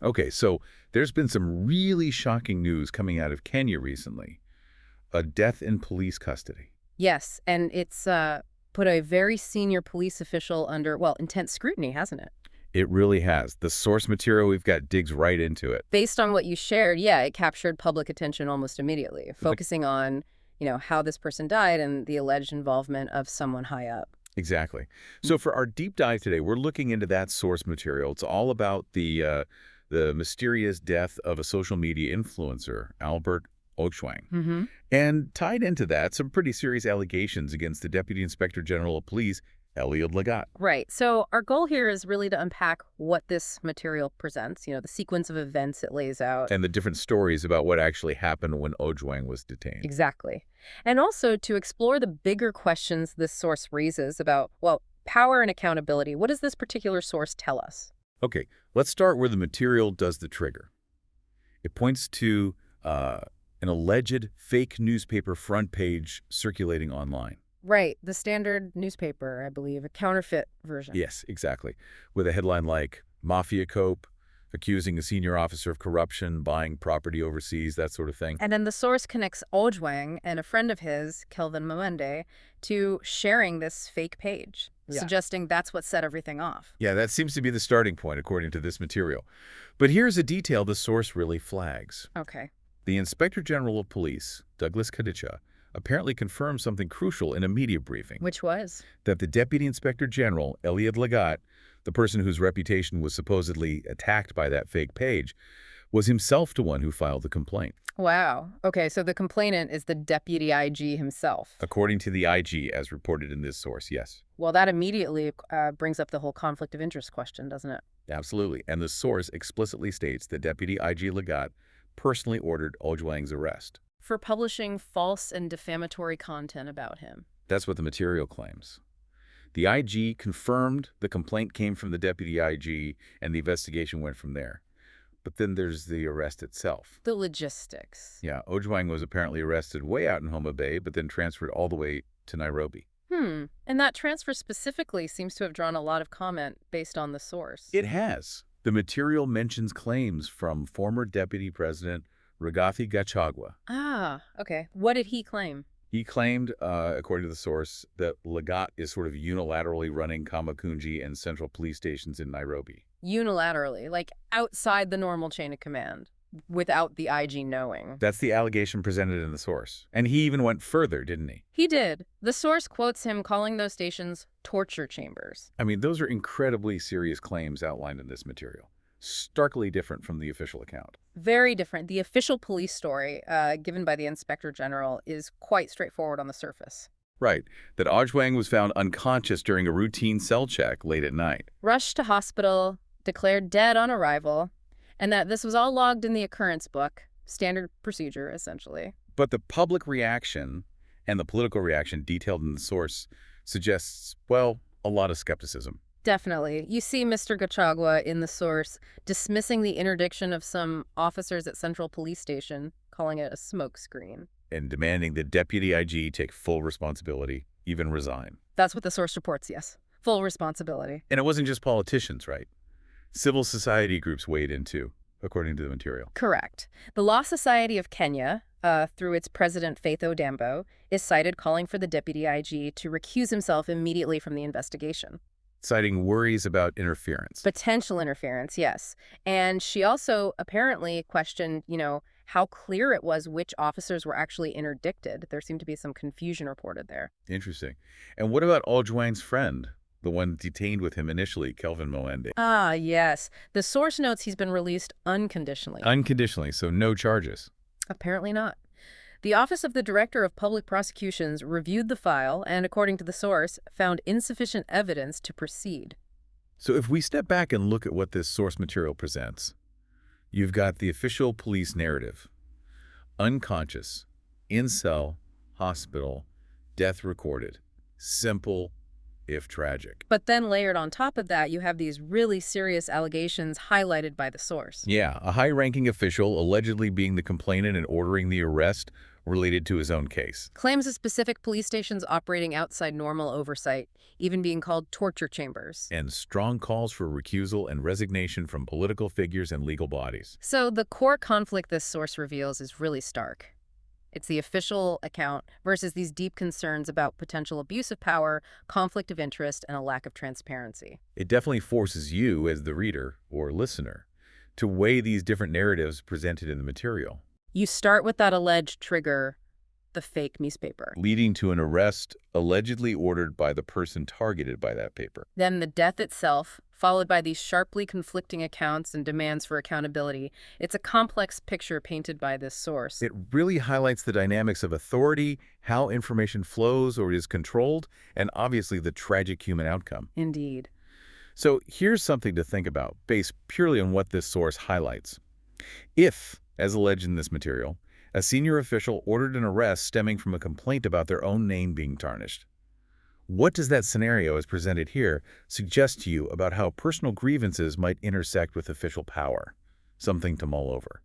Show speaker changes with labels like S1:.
S1: Okay, so there's been some really shocking news coming out of Kenya recently. A death in police custody.
S2: Yes, and it's put a very senior police official under, well, intense scrutiny, hasn't it?
S1: It really has. The source material we've got digs right into it.
S2: Based on what you shared, yeah, it captured public attention almost immediately,
S1: Like,
S2: focusing on, how this person died and the alleged involvement of someone high up.
S1: exactly. So for our deep dive today, we're looking into that source material. It's all about the mysterious death of a social media influencer, Albert Ojwang.
S2: Mm-hmm.
S1: And tied into that, some pretty serious allegations against the Deputy Inspector General of Police, Eliud Lagat.
S2: Right. So our goal here is really to unpack what this material presents, the sequence of events it lays out.
S1: And the different stories about what actually happened when Ojwang was detained.
S2: Exactly. And also to explore the bigger questions this source raises about, well, power and accountability. What does this particular source tell us?
S1: Okay, let's start where the material does the trigger. It points to an alleged fake newspaper front page circulating online.
S2: Right. The standard newspaper, I believe, a counterfeit version.
S1: Yes, exactly. With a headline like Mafia Cope, accusing a senior officer of corruption, buying property overseas, that sort of thing.
S2: And then the source connects Ojwang and a friend of his, Kelvin Moende, to sharing this fake page, suggesting that's what set everything off.
S1: Yeah, that seems to be the starting point, according to this material. But here's a detail the source really flags.
S2: Okay.
S1: The Inspector General of Police, Douglas Kja, apparently confirmed something crucial in a media briefing.
S2: Which was?
S1: That the Deputy Inspector General, Eliud Lagat, the person whose reputation was supposedly attacked by that fake page, was himself the one who filed the complaint.
S2: Wow. Okay, so the complainant is the Deputy IG himself.
S1: According to the IG, as reported in this source, yes.
S2: Well, that immediately brings up the whole conflict of interest question, doesn't it?
S1: Absolutely. And the source explicitly states that Deputy IG Lagat personally ordered Ojwang's arrest.
S2: For publishing false and defamatory content about him.
S1: That's what the material claims. The IG confirmed the complaint came from the Deputy IG, and the investigation went from there. But then there's the arrest itself.
S2: The logistics.
S1: Yeah, Ojwang was apparently arrested way out in Homa Bay, but then transferred all the way to Nairobi.
S2: And that transfer specifically seems to have drawn a lot of comment based on the source.
S1: It has. The material mentions claims from former Deputy President Riadi Gashagwa.
S2: Ah, okay. What did he claim?
S1: He claimed, according to the source, that Lagat is sort of unilaterally running Kamukunji and Central police stations in Nairobi.
S2: Unilaterally, like outside the normal chain of command, without the IG knowing.
S1: That's the allegation presented in the source. And he even went further, didn't he?
S2: He did. The source quotes him calling those stations torture chambers.
S1: I mean, those are incredibly serious claims outlined in this material. Starkly different from the official account.
S2: Very different. The official police story given by the Inspector General is quite straightforward on the surface.
S1: Right. That Ojwang was found unconscious during a routine cell check late at night.
S2: Rushed to hospital, declared dead on arrival, and that this was all logged in the occurrence book. Standard procedure, essentially.
S1: But the public reaction and the political reaction detailed in the source suggests, well, a lot of skepticism.
S2: Definitely. You see Mr. Gachagua in the source dismissing the interdiction of some officers at Central Police Station, calling it a smokescreen.
S1: And demanding that Deputy IG take full responsibility, even resign.
S2: That's what the source reports, yes. Full responsibility.
S1: And it wasn't just politicians, right? Civil society groups weighed in too, according to the material.
S2: Correct. The Law Society of Kenya, through its president Faith Odambo, is cited calling for the Deputy IG to recuse himself immediately from the investigation.
S1: Citing worries about interference.
S2: Potential interference, yes. And she also apparently questioned, how clear it was which officers were actually interdicted. There seemed to be some confusion reported there.
S1: Interesting. And what about Ojwang's friend, the one detained with him initially, Kelvin Moende?
S2: Ah, yes. The source notes he's been released unconditionally.
S1: Unconditionally, so no charges.
S2: Apparently not. The Office of the Director of Public Prosecutions reviewed the file and, according to the source, found insufficient evidence to proceed.
S1: So if we step back and look at what this source material presents, you've got the official police narrative. Unconscious, in cell, hospital, death recorded. Simple, if tragic.
S2: But then layered on top of that, you have these really serious allegations highlighted by the source.
S1: Yeah, a high-ranking official allegedly being the complainant and ordering the arrest related to his own case.
S2: Claims of specific police stations operating outside normal oversight, even being called torture chambers.
S1: And strong calls for recusal and resignation from political figures and legal bodies.
S2: So the core conflict this source reveals is really stark. It's the official account versus these deep concerns about potential abuse of power, conflict of interest, and a lack of transparency.
S1: It definitely forces you, as the reader or listener, to weigh these different narratives presented in the material.
S2: You start with that alleged trigger, the fake newspaper.
S1: Leading to an arrest allegedly ordered by the person targeted by that paper.
S2: Then the death itself, followed by these sharply conflicting accounts and demands for accountability. It's a complex picture painted by this source.
S1: It really highlights the dynamics of authority, how information flows or is controlled, and obviously the tragic human outcome.
S2: Indeed.
S1: So here's something to think about, based purely on what this source highlights. If, as alleged in this material, a senior official ordered an arrest stemming from a complaint about their own name being tarnished, what does that scenario as presented here suggest to you about how personal grievances might intersect with official power? Something to mull over.